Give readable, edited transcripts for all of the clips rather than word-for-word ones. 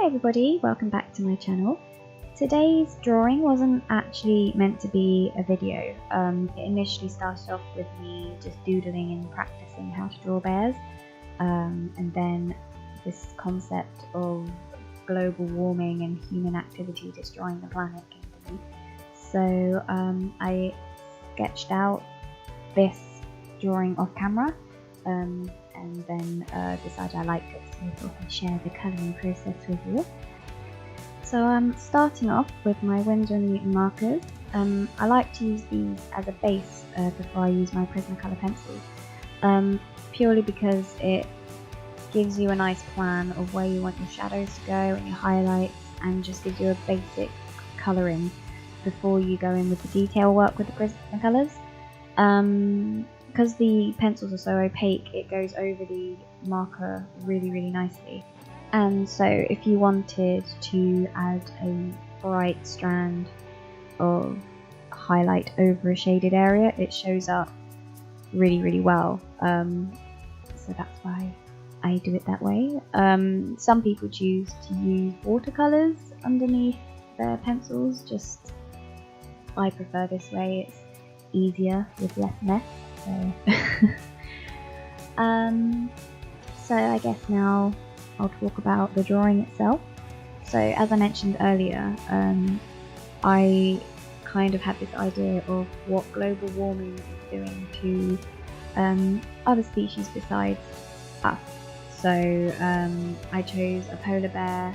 Hi everybody, welcome back to my channel. Today's drawing wasn't actually meant to be a video. It initially started off with me just doodling and practicing how to draw bears, and then this concept of global warming and human activity destroying the planet came to me. So I sketched out this drawing off camera, and then decided I liked it, so I thought I'd share the colouring process with you. So I'm starting off with my Winsor & Newton markers. I like to use these as a base before I use my Prismacolor pencils, purely because it gives you a nice plan of where you want your shadows to go and your highlights, and just gives you a basic colouring before you go in with the detail work with the Prismacolors. Because the pencils are so opaque, it goes over the marker really nicely. And so if you wanted to add a bright strand of highlight over a shaded area, it shows up really well. So that's why I do it that way. Some people choose to use watercolors underneath their pencils. Just I prefer this way. It's easier with less mess. So I guess now I'll talk about the drawing itself. So as I mentioned earlier, I kind of had this idea of what global warming is doing to other species besides us. So I chose a polar bear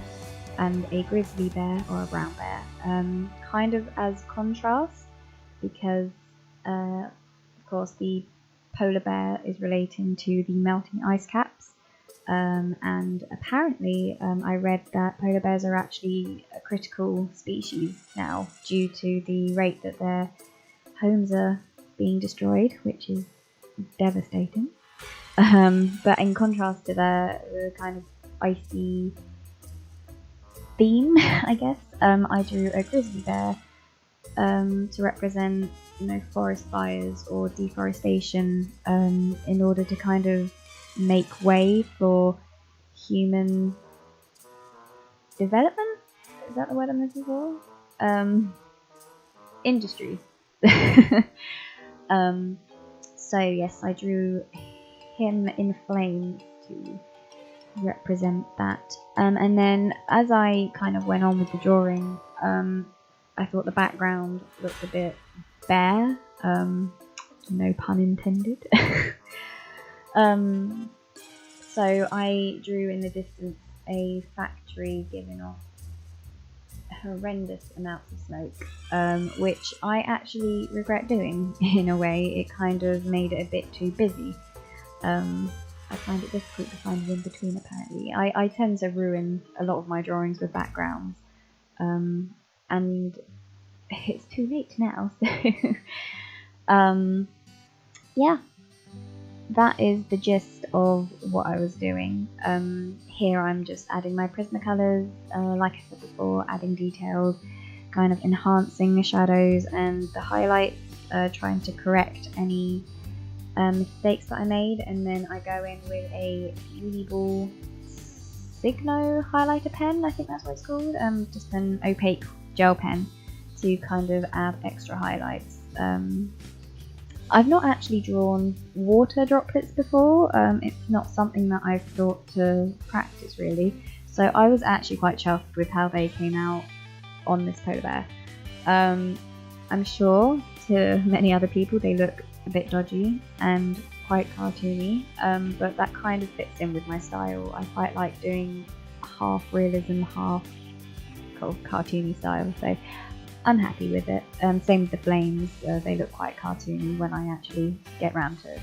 and a grizzly bear, or a brown bear, kind of as contrast, because of course the polar bear is relating to the melting ice caps, and apparently I read that polar bears are actually a critical species now due to the rate that their homes are being destroyed, which is devastating. But in contrast to the kind of icy theme, I guess, I drew a grizzly bear to represent, forest fires or deforestation, in order to kind of make way for human development. Is that the word I'm looking for? Industry. So yes, I drew him in flames to represent that. And then as I kind of went on with the drawing, I thought the background looked a bit bare, no pun intended. So I drew in the distance a factory giving off horrendous amounts of smoke, which I actually regret doing in a way. It kind of made it a bit too busy. I find it difficult to find an in-between, apparently. I tend to ruin a lot of my drawings with backgrounds, and it's too late now, so yeah, that is the gist of what I was doing. Here I'm just adding my Prismacolors, like I said before, adding details, kind of enhancing the shadows and the highlights, trying to correct any mistakes that I made, and then I go in with a Uniball Signo highlighter pen, I think that's what it's called, just an opaque gel pen to kind of add extra highlights. I've not actually drawn water droplets before. It's not something that I've thought to practice really, so I was actually quite chuffed with how they came out on this polar bear. I'm sure to many other people they look a bit dodgy and quite cartoony, but that kind of fits in with my style. I quite like doing half realism, half cartoony style, so I'm happy with it. Same with the flames, they look quite cartoony when I actually get round to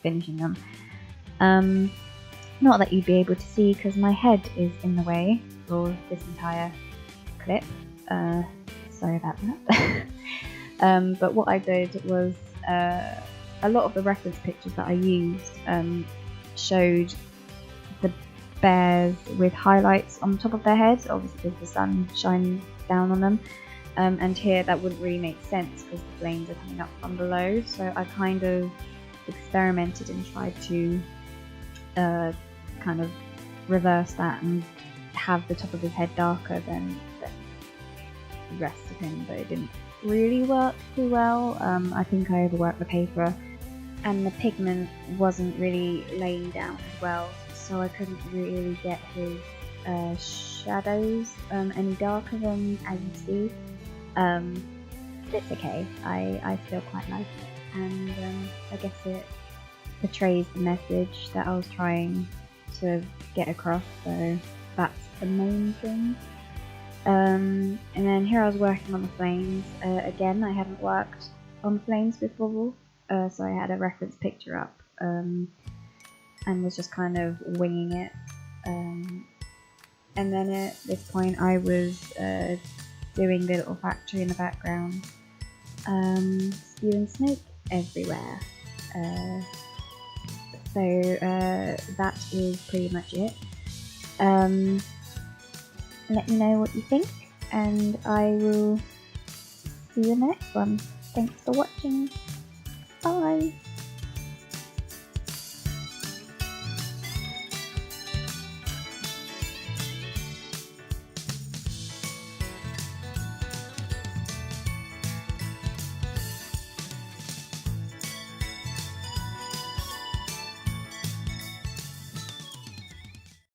finishing them. Not that you'd be able to see because my head is in the way for this entire clip, sorry about that. But what I did was, a lot of the reference pictures that I used showed the bears with highlights on the top of their heads, obviously because the sun shines down on them. And here that wouldn't really make sense because the flames are coming up from below, so I kind of experimented and tried to kind of reverse that and have the top of his head darker than the rest of him, but it didn't really work too well. I think I overworked the paper, and the pigment wasn't really laying down as well, so I couldn't really get his shadows any darker than as you see. It's okay, I still quite like it, and I guess it portrays the message that I was trying to get across, so that's the main thing. And then here I was working on the flames. Again, I hadn't worked on the flames before, so I had a reference picture up and was just kind of winging it. And then at this point I was doing the little factory in the background, spewing smoke everywhere. So that is pretty much it. Let me know what you think, and I will see you in the next one. Thanks for watching. Bye!